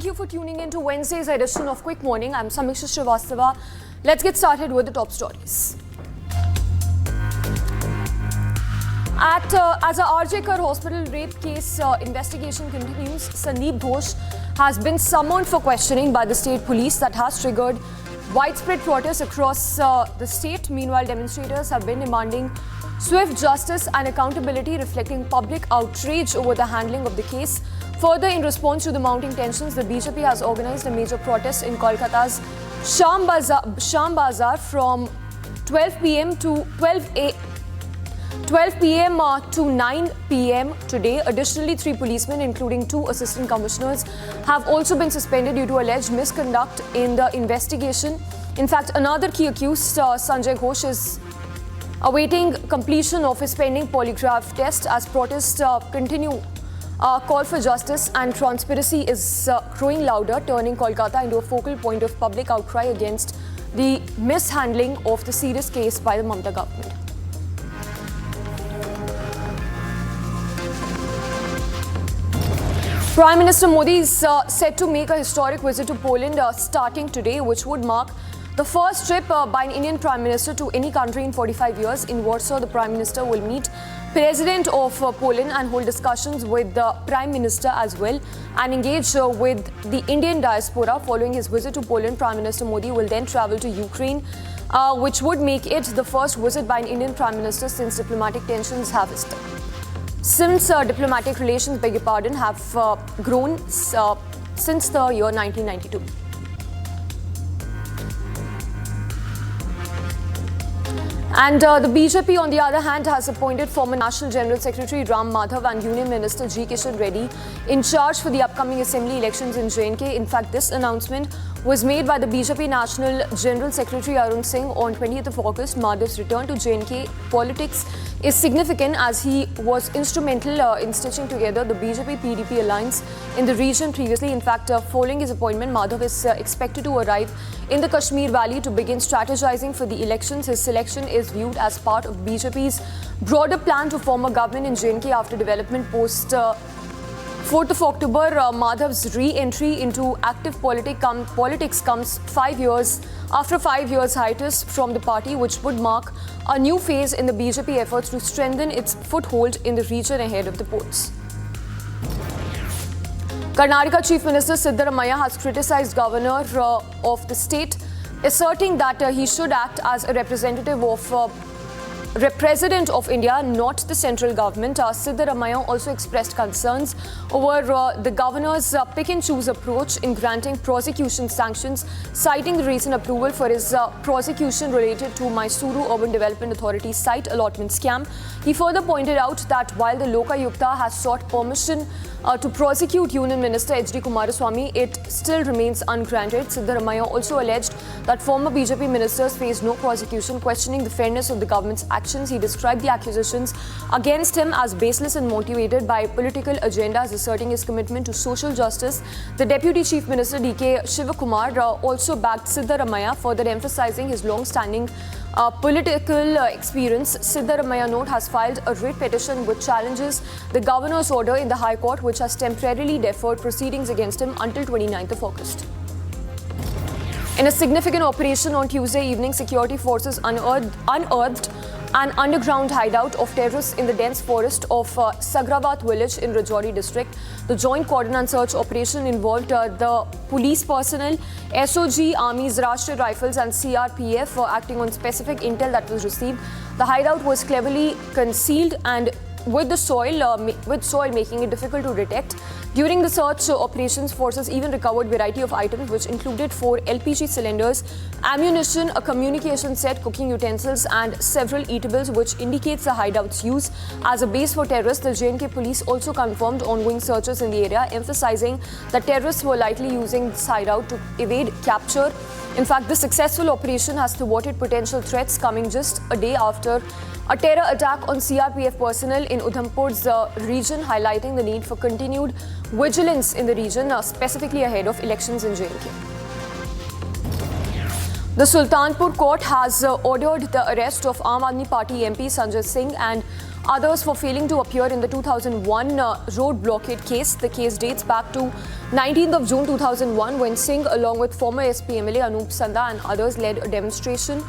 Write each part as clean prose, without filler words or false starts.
thank you for tuning in to Wednesday's edition of Quick Morning. I'm Samiksha Srivastava. Let's get started with the top stories. As a RJ Kar hospital rape case investigation continues, Sandeep Ghosh has been summoned for questioning by the state police. That has triggered widespread protests across the state. Meanwhile, demonstrators have been demanding swift justice and accountability, reflecting public outrage over the handling of the case. Further, in response to the mounting tensions, the BJP has organized a major protest in Kolkata's Sham Bazaar from 12 p.m. to 9 p.m. today. Additionally, 3 policemen, including 2 assistant commissioners, have also been suspended due to alleged misconduct in the investigation. In fact, another key accused, Sanjay Ghosh, is awaiting completion of his pending polygraph test as protests continue. Call for justice and transparency is growing louder, turning Kolkata into a focal point of public outcry against the mishandling of the serious case by the Mamata government. Prime Minister Modi is set to make a historic visit to Poland starting today, which would mark the first trip by an Indian Prime Minister to any country in 45 years. In Warsaw, the Prime Minister will meet President of Poland and hold discussions with the Prime Minister as well and engage with the Indian diaspora. Following his visit to Poland, Prime Minister Modi will then travel to Ukraine, which would make it the first visit by an Indian Prime Minister since diplomatic relations have grown since the year 1992. And the BJP, on the other hand, has appointed former National General Secretary Ram Madhav and Union Minister G. Kishan Reddy in charge for the upcoming assembly elections in J&K. In fact, this announcement was made by the BJP National General Secretary Arun Singh on 20th of August. Madhav's return to J&K politics is significant as he was instrumental in stitching together the BJP-PDP alliance in the region previously. In fact, following his appointment, Madhav is expected to arrive in the Kashmir Valley to begin strategizing for the elections. His selection is viewed as part of BJP's broader plan to form a government in J&K after development post 4th of October. Madhav's re-entry into active politics comes 5 years after 5 years hiatus from the party, which would mark a new phase in the BJP efforts to strengthen its foothold in the region ahead of the polls. Karnataka Chief Minister Siddaramaiah has criticized Governor of the state, asserting that he should act as a representative of President of India, not the central government. Siddaramaiah also expressed concerns over the governor's pick-and-choose approach in granting prosecution sanctions, citing the recent approval for his prosecution related to Mysuru Urban Development Authority site allotment scam. He further pointed out that while the Lokayukta has sought permission to prosecute Union Minister H.D. Kumaraswamy, it still remains ungranted. Siddaramaiah also alleged that former BJP ministers face no prosecution, questioning the fairness of the government's actions. He described the accusations against him as baseless and motivated by political agendas, asserting his commitment to social justice. The Deputy Chief Minister D.K. Shivakumar also backed Siddaramaiah, further emphasizing his long-standing political experience. Siddaramaiah note has filed a writ petition which challenges the governor's order in the High Court, which has temporarily deferred proceedings against him until 29th of August. In a significant operation on Tuesday evening, security forces unearthed an underground hideout of terrorists in the dense forest of Sagravat village in Rajouri district. The joint cordon and search operation involved the police personnel, SOG, Army's Rashtriya Rifles and CRPF acting on specific intel that was received. The hideout was cleverly concealed and with soil making it difficult to detect. During the search operations, forces even recovered a variety of items which included 4 LPG cylinders, ammunition, a communication set, cooking utensils and several eatables, which indicates the hideout's use as a base for terrorists. The J&K police also confirmed ongoing searches in the area, emphasizing that terrorists were likely using this hideout to evade capture. In fact, the successful operation has thwarted potential threats, coming just a day after a terror attack on CRPF personnel in Udhampur's region, highlighting the need for continued vigilance in the region, specifically ahead of elections in J&K. The Sultanpur court has ordered the arrest of Aam Aadmi Party MP Sanjay Singh and others for failing to appear in the 2001 road blockade case. The case dates back to 19th of June 2001 when Singh, along with former SP MLA Anup Sanda and others, led a demonstration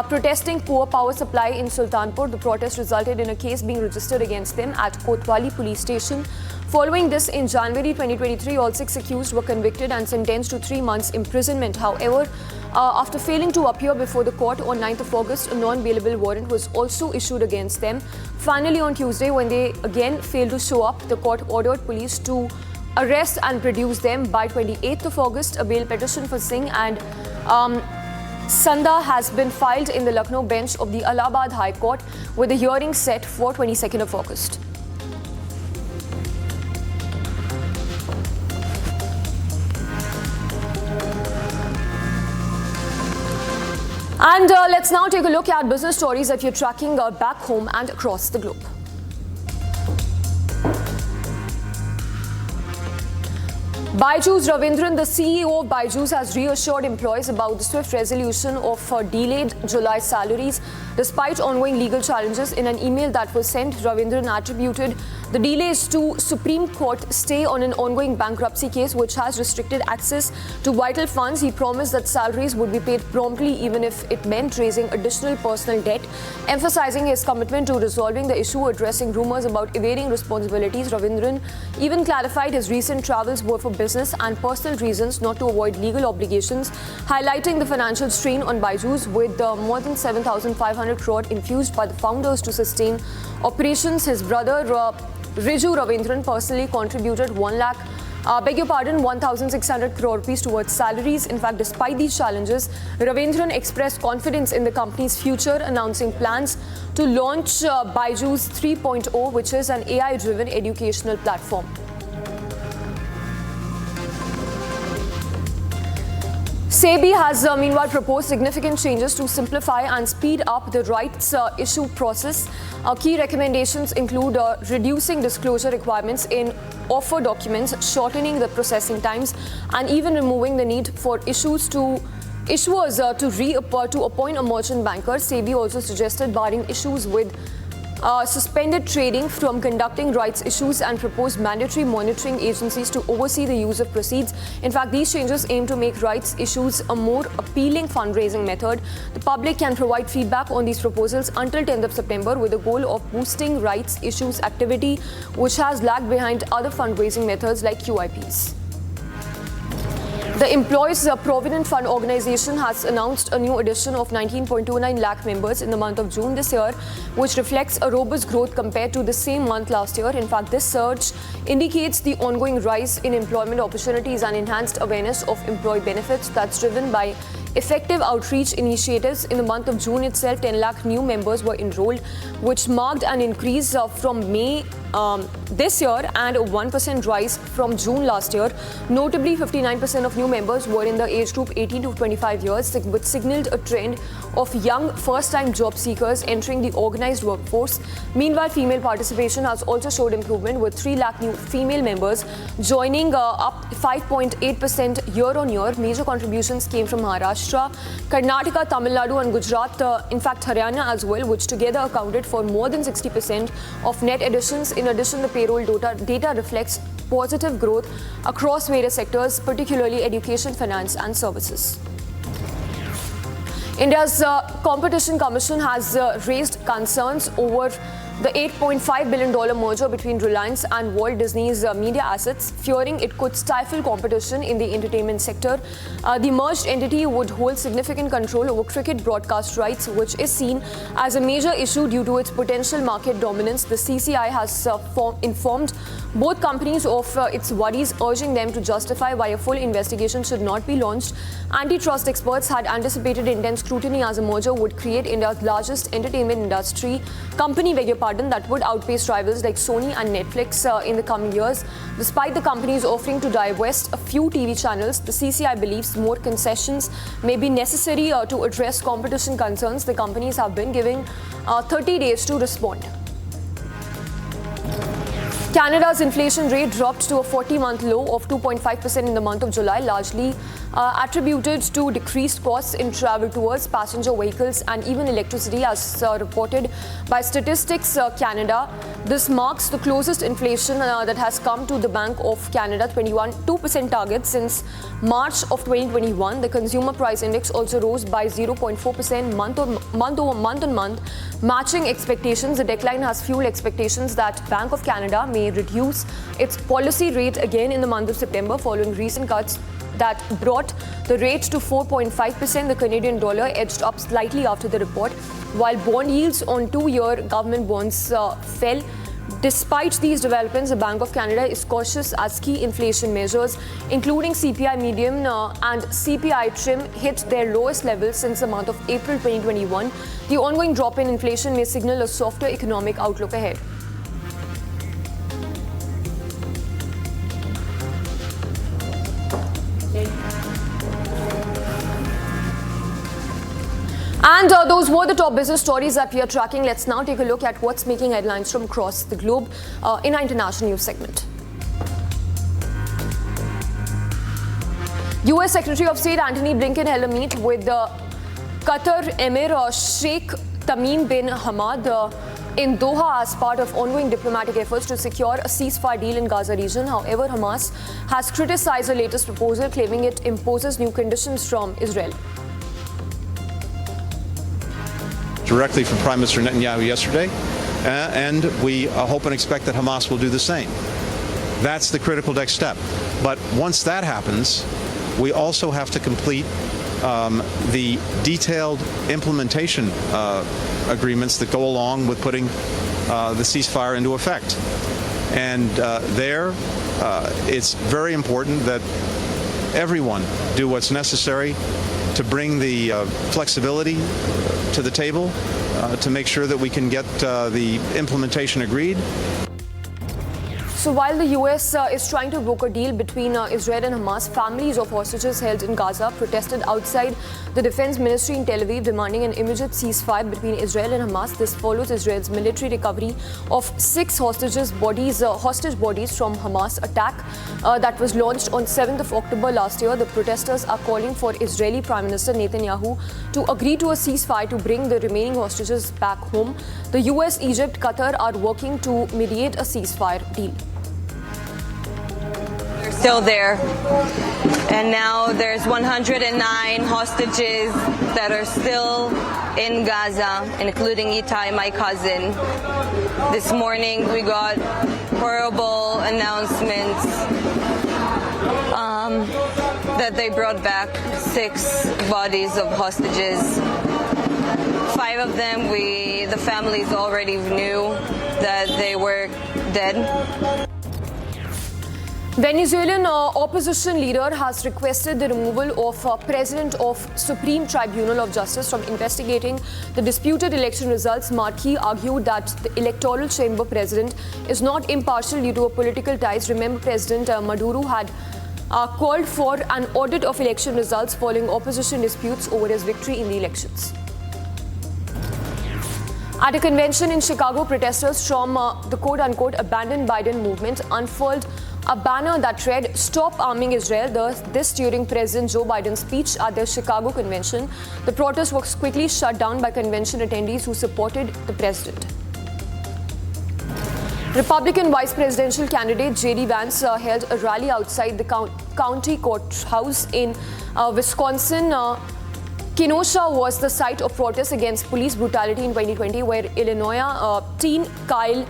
protesting poor power supply in Sultanpur. The protest resulted in a case being registered against them at Kotwali police station. Following this, in January 2023, all 6 accused were convicted and sentenced to 3 months imprisonment. However, after failing to appear before the court on 9th of August, a non-bailable warrant was also issued against them. Finally, on Tuesday, when they again failed to show up, the court ordered police to arrest and produce them. By 28th of August, a bail petition for Singh and Sanda has been filed in the Lucknow bench of the Allahabad High Court, with the hearing set for 22nd of August. And let's now take a look at business stories that you're tracking back home and across the globe. BYU's Ravindran, the CEO of BYU, has reassured employees about the swift resolution of delayed July salaries despite ongoing legal challenges. In an email that was sent, Ravindran attributed the delays to Supreme Court stay on an ongoing bankruptcy case which has restricted access to vital funds. He promised that salaries would be paid promptly even if it meant raising additional personal debt. Emphasizing his commitment to resolving the issue, addressing rumors about evading responsibilities, Ravindran even clarified his recent travels were for business and personal reasons, not to avoid legal obligations, highlighting the financial strain on BYU with more than 7,500 crore infused by the founders to sustain operations. His brother Riju Ravindran personally contributed 1,600 crore rupees towards salaries. In fact, despite these challenges, Ravindran expressed confidence in the company's future, announcing plans to launch BYU 3.0, which is an AI-driven educational platform. SEBI has meanwhile proposed significant changes to simplify and speed up the rights issue process. Key recommendations include reducing disclosure requirements in offer documents, shortening the processing times, and even removing the need for issuers to appoint a merchant banker. SEBI also suggested barring issues with suspended trading from conducting rights issues and proposed mandatory monitoring agencies to oversee the use of proceeds. In fact, these changes aim to make rights issues a more appealing fundraising method. The public can provide feedback on these proposals until 10th of September with the goal of boosting rights issues activity, which has lagged behind other fundraising methods like QIPs. The Employees Provident Fund organization has announced a new addition of 19.29 lakh members in the month of June this year, which reflects a robust growth compared to the same month last year. In fact, this surge indicates the ongoing rise in employment opportunities and enhanced awareness of employee benefits that's driven by effective outreach initiatives. In the month of June itself, 10 lakh new members were enrolled, which marked an increase from May this year and a 1% rise from June last year. Notably, 59% of new members were in the age group 18 to 25 years, which signaled a trend of young first-time job seekers entering the organized workforce. Meanwhile, female participation has also showed improvement, with 3 lakh new female members joining, up 5.8% year-on-year. Major contributions came from Maharashtra, Karnataka, Tamil Nadu and Gujarat, in fact Haryana as well, which together accounted for more than 60% of net additions. In addition, the payroll data reflects positive growth across various sectors, particularly education, finance and services. India's Competition Commission has raised concerns over the $8.5 billion merger between Reliance and Walt Disney's media assets, fearing it could stifle competition in the entertainment sector. The merged entity would hold significant control over cricket broadcast rights, which is seen as a major issue due to its potential market dominance. The CCI has informed both companies of its worries, urging them to justify why a full investigation should not be launched. Antitrust experts had anticipated intense scrutiny as a merger would create India's largest entertainment industry company, that would outpace rivals like Sony and Netflix in the coming years. Despite the companies offering to divest a few TV channels, the CCI believes more concessions may be necessary to address competition concerns. The companies have been given 30 days to respond. Canada's inflation rate dropped to a 40-month low of 2.5% in the month of July, largely attributed to decreased costs in travel tours, passenger vehicles and even electricity, as reported by Statistics Canada. This marks the closest inflation that has come to the Bank of Canada 2% target since March of 2021. The consumer price index also rose by 0.4% month on month, matching expectations. The decline has fueled expectations that Bank of Canada may reduce its policy rate again in the month of September following recent cuts that brought the rate to 4.5%. The Canadian dollar edged up slightly after the report, while bond yields on 2-year government bonds fell. Despite these developments, the Bank of Canada is cautious as key inflation measures, including CPI median and CPI trim, hit their lowest levels since the month of April 2021. The ongoing drop in inflation may signal a softer economic outlook ahead. And those were the top business stories that we are tracking. Let's now take a look at what's making headlines from across the globe in our international news segment. US Secretary of State Antony Blinken held a meet with the Qatar Emir Sheikh Tamim bin Hamad in Doha as part of ongoing diplomatic efforts to secure a ceasefire deal in Gaza region. However, Hamas has criticized the latest proposal, claiming it imposes new conditions from Israel. Directly from Prime Minister Netanyahu yesterday, and we hope and expect that Hamas will do the same. That's the critical next step. But once that happens, we also have to complete the detailed implementation agreements that go along with putting the ceasefire into effect. And it's very important that everyone do what's necessary to bring the flexibility to the table to make sure that we can get the implementation agreed. So while the US is trying to broker a deal between Israel and Hamas, families of hostages held in Gaza protested outside the Defense Ministry in Tel Aviv, demanding an immediate ceasefire between Israel and Hamas. This follows Israel's military recovery of 6 hostage bodies from Hamas attack that was launched on 7th of October last year. The protesters are calling for Israeli Prime Minister Netanyahu to agree to a ceasefire to bring the remaining hostages back home. The US, Egypt, Qatar are working to mediate a ceasefire deal. Still there, and now there's 109 hostages that are still in Gaza, including Itai, my cousin. This morning we got horrible announcements that they brought back 6 bodies of hostages. 5 of them, the families already knew that they were dead. Venezuelan opposition leader has requested the removal of President of Supreme Tribunal of Justice from investigating the disputed election results. Marquis argued that the electoral chamber president is not impartial due to political ties. Remember, President Maduro had called for an audit of election results following opposition disputes over his victory in the elections. At a convention in Chicago, protesters from the quote-unquote abandoned Biden movement unfurled a banner that read, "Stop arming Israel," this during President Joe Biden's speech at the Chicago convention. The protest was quickly shut down by convention attendees who supported the president. Republican vice presidential candidate J.D. Vance held a rally outside the county courthouse in Wisconsin. Kenosha was the site of protests against police brutality in 2020, where Illinois teen Kyle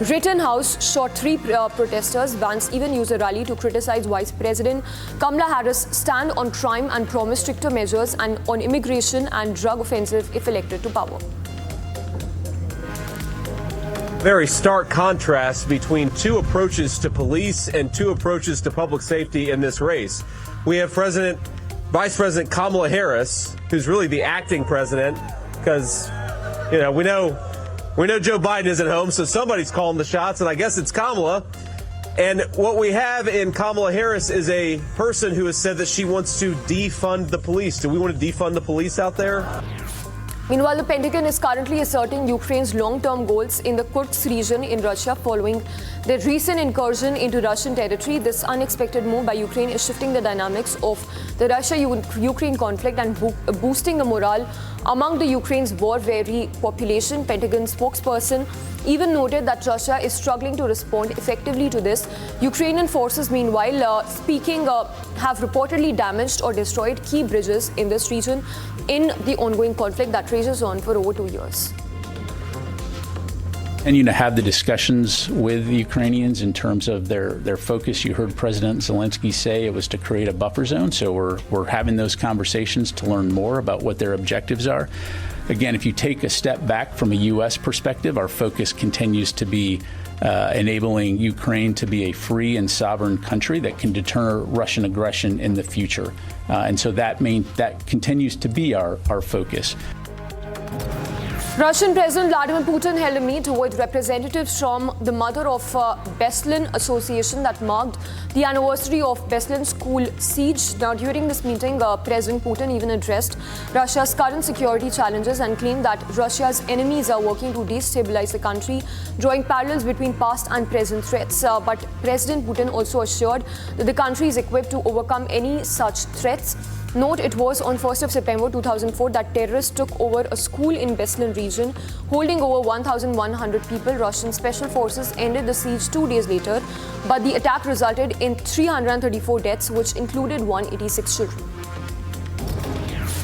Rittenhouse shot 3 protesters. Vance even used a rally to criticize Vice President Kamala Harris' stand on crime and promised stricter measures and on immigration and drug offensive if elected to power. Very stark contrast between 2 approaches to police and 2 approaches to public safety in this race. We have Vice President Kamala Harris, who's really the acting president, because, we know Joe Biden isn't home, so somebody's calling the shots, and I guess it's Kamala. And what we have in Kamala Harris is a person who has said that she wants to defund the police. Do we want to defund the police out there? Meanwhile, the Pentagon is currently asserting Ukraine's long-term goals in the Kursk region in Russia following their recent incursion into Russian territory. This unexpected move by Ukraine is shifting the dynamics of the Russia-Ukraine conflict and boosting the morale among the Ukraine's war-weary population. Pentagon spokesperson even noted that Russia is struggling to respond effectively to this. Ukrainian forces, meanwhile, have reportedly damaged or destroyed key bridges in this region in the ongoing conflict that rages on for over 2 years. And have the discussions with the Ukrainians in terms of their focus. You heard President Zelensky say it was to create a buffer zone. So we're having those conversations to learn more about what their objectives are. Again, if you take a step back from a U.S. perspective, our focus continues to be enabling Ukraine to be a free and sovereign country that can deter Russian aggression in the future. And so that continues to be our focus. Russian President Vladimir Putin held a meet with representatives from the Mother of Beslan Association that marked the anniversary of Beslan school siege. Now, during this meeting, President Putin even addressed Russia's current security challenges and claimed that Russia's enemies are working to destabilize the country, drawing parallels between past and present threats. But President Putin also assured that the country is equipped to overcome any such threats. Note, it was on 1st of September 2004 that terrorists took over a school in Beslan region, holding over 1,100 people. Russian special forces ended the siege 2 days later, but the attack resulted in 334 deaths, which included 186 children.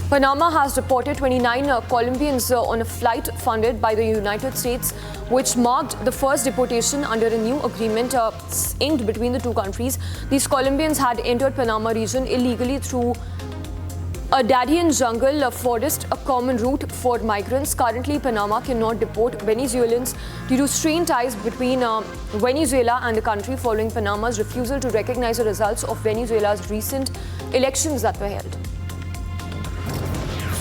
Panama has deported 29 Colombians on a flight funded by the United States, which marked the first deportation under a new agreement inked between the two countries. These Colombians had entered Panama region illegally through a Dadian jungle forest, a common route for migrants. Currently, Panama cannot deport Venezuelans due to strained ties between Venezuela and the country following Panama's refusal to recognize the results of Venezuela's recent elections that were held.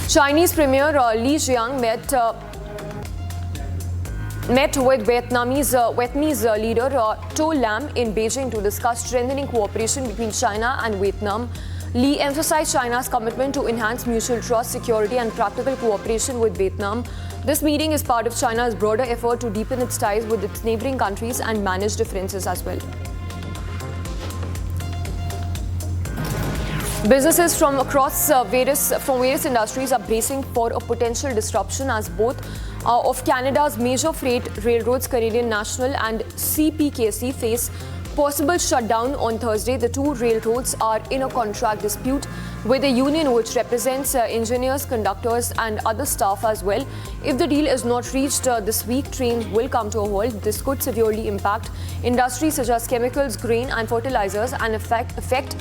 Chinese Premier Lee Hsien met with Vietnamese leader To Lam in Beijing to discuss strengthening cooperation between China and Vietnam. Lee emphasized China's commitment to enhance mutual trust, security, and practical cooperation with Vietnam. This meeting is part of China's broader effort to deepen its ties with its neighboring countries and manage differences as well. Businesses from various industries are bracing for a potential disruption as both of Canada's major freight railroads, Canadian National and CPKC, face possible shutdown on Thursday. The two railroads are in a contract dispute with a union which represents engineers, conductors and other staff as well. If the deal is not reached this week, trains will come to a halt. This could severely impact industries such as chemicals, grain and fertilizers and affect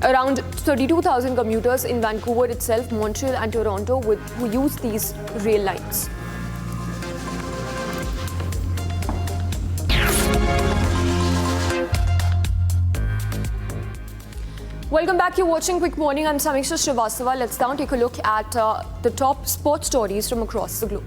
around 32,000 commuters in Vancouver itself, Montreal and Toronto who use these rail lines. Welcome back. You're watching Quick Morning. I'm Samiksha Srivastava. Let's now take a look at the top sports stories from across the globe.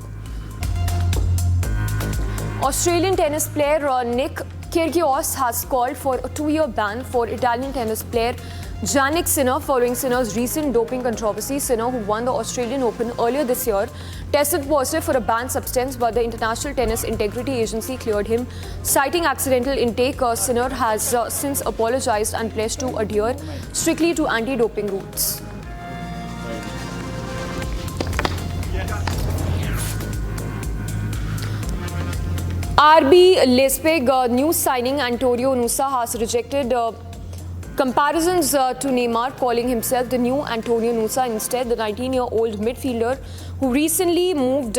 Australian tennis player Nick Kyrgios has called for a 2-year ban for Italian tennis player Jannik Sinner following Sinner's recent doping controversy. Sinner, who won the Australian Open earlier this year, tested positive for a banned substance, but the International Tennis Integrity Agency cleared him. Citing accidental intake, Sinner has since apologized and pledged to adhere strictly to anti-doping rules. RB Leipzig new signing Antonio Nusa has rejected comparisons to Neymar, calling himself the new Antonio Nusa. Instead, the 19-year-old midfielder who recently moved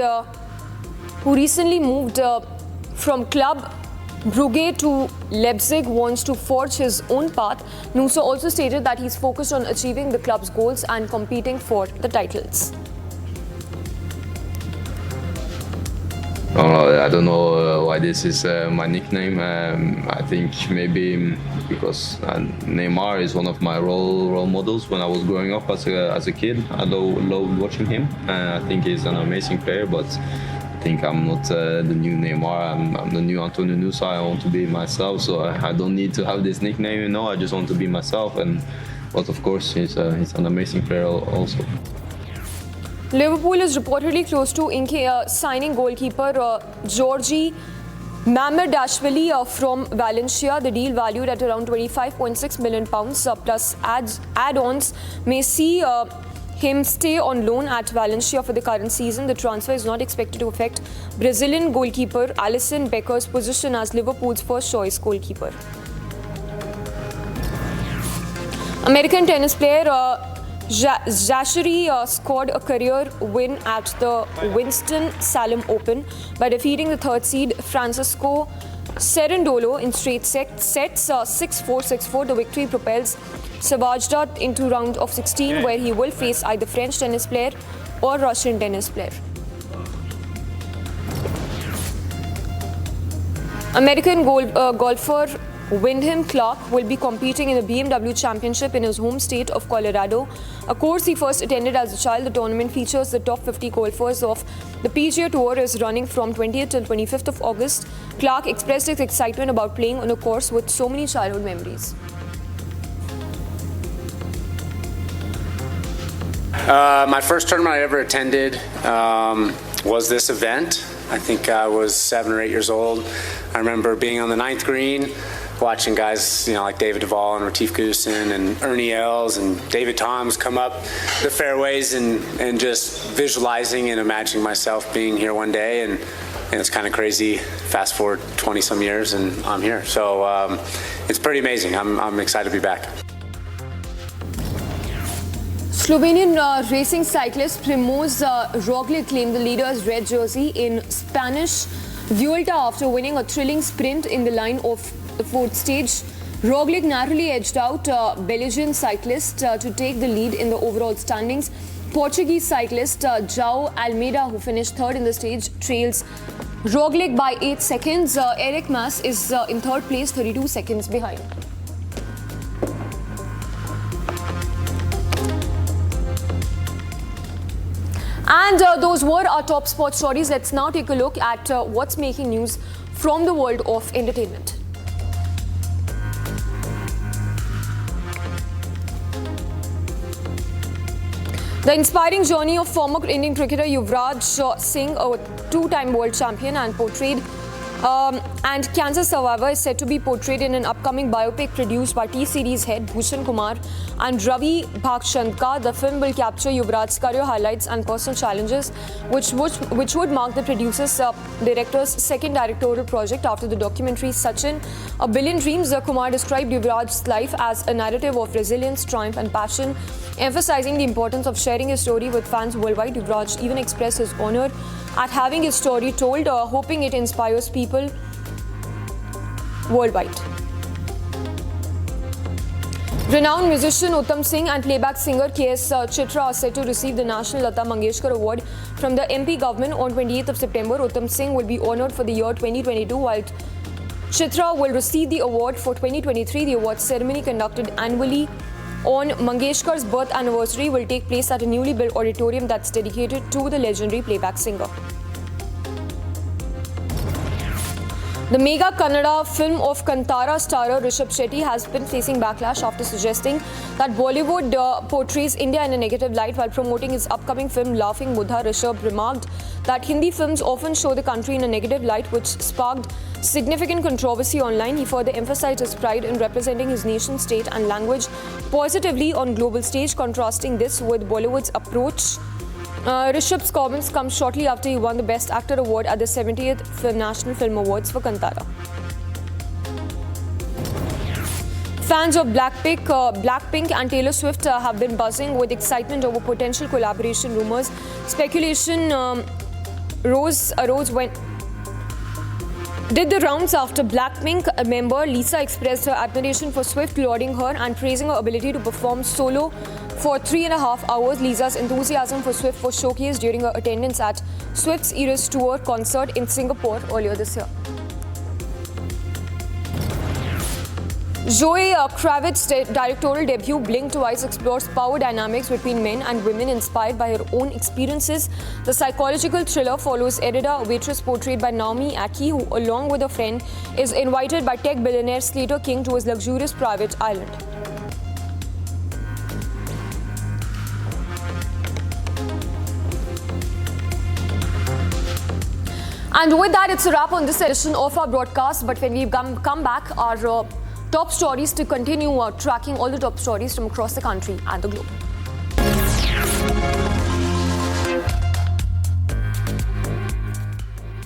from Club Brugge to Leipzig wants to forge his own path. Nusa also stated that he's focused on achieving the club's goals and competing for the titles. I don't know why this is my nickname. I think maybe because Neymar is one of my role models when I was growing up as a kid. I loved watching him. I think he's an amazing player, but I think I'm not the new Neymar. I'm the new Antonio Nusa. I want to be myself, so I don't need to have this nickname. I just want to be myself. But of course, he's an amazing player also. Liverpool is reportedly close to signing goalkeeper Georgi Mamardashvili from Valencia. The deal, valued at around £25.6 million plus add-ons, may see him stay on loan at Valencia for the current season. The transfer is not expected to affect Brazilian goalkeeper Alisson Becker's position as Liverpool's first-choice goalkeeper. American tennis player Zachary scored a career win at the WinstonSalem Open by defeating the third seed Francisco Cerundolo in straight sets 6-4, 6-4. The victory propels Savajda into round of 16, where he will face either French tennis player or Russian tennis player. American golfer Windham will be competing in the BMW Championship in his home state of Colorado, a course he first attended as a child. The tournament features the top 50 golfers of the PGA Tour, is running from 20th till 25th of August. Clark expressed his excitement about playing on a course with so many childhood memories. My first tournament I ever attended was this event. I think I was 7 or 8 years old. I remember being on the 9th green, watching guys, like David Duval and Retief Goosen and Ernie Els and David Toms come up the fairways and just visualizing and imagining myself being here one day. And it's kind of crazy. Fast forward 20 some years and I'm here. So it's pretty amazing. I'm excited to be back. Slovenian racing cyclist Primož Roglic claimed the leader's red jersey in Spanish Vuelta after winning a thrilling sprint in the line of the fourth stage. Roglic narrowly edged out Belgian cyclist to take the lead in the overall standings. Portuguese cyclist João Almeida, who finished third in the stage, trails Roglic by 8 seconds. Eric Mas is in third place, 32 seconds behind. And those were our top sports stories. Let's now take a look at what's making news from the world of entertainment. The inspiring journey of former Indian cricketer Yuvraj Singh, a two-time world champion and cancer survivor, is set to be portrayed in an upcoming biopic produced by T-Series head Bhushan Kumar and Ravi Bhakshandka. The film will capture Yuvraj's career highlights and personal challenges, which would mark the producer's director's second directorial project after the documentary Sachin, A Billion Dreams. Kumar described Yuvraj's life as a narrative of resilience, triumph and passion, emphasizing the importance of sharing his story with fans worldwide. Yuvraj even expressed his honor at having his story told, hoping it inspires people worldwide. Renowned musician Uttam Singh and playback singer K.S. Chitra are set to receive the National Lata Mangeshkar Award from the MP government on 28th of September. Uttam Singh will be honoured for the year 2022, while Chitra will receive the award for 2023. The award ceremony, conducted annually on Mangeshkar's birth anniversary, will take place at a newly built auditorium that's dedicated to the legendary playback singer. The mega Kannada film of Kantara starrer Rishabh Shetty has been facing backlash after suggesting that Bollywood portrays India in a negative light. While promoting his upcoming film Laughing Buddha, Rishabh remarked that Hindi films often show the country in a negative light, which sparked significant controversy online. He further emphasized his pride in representing his nation, state and language positively on global stage, contrasting this with Bollywood's approach. Rishabh's comments come shortly after he won the Best Actor award at the 70th National Film Awards for Kantara. Fans of Blackpink and Taylor Swift have been buzzing with excitement over potential collaboration rumors. Speculation did the rounds after Blackpink member Lisa expressed her admiration for Swift, lauding her and praising her ability to perform solo for 3.5 hours. Lisa's enthusiasm for Swift was showcased during her attendance at Swift's Eras Tour concert in Singapore earlier this year. Zoe Kravitz's directorial debut Blink Twice explores power dynamics between men and women inspired by her own experiences. The psychological thriller follows Erida, a waitress portrayed by Naomi Aki, who, along with a friend, is invited by tech billionaire Slater King to his luxurious private island. And with that, it's a wrap on this edition of our broadcast. But when we come back, our top stories to continue tracking all the top stories from across the country and the globe.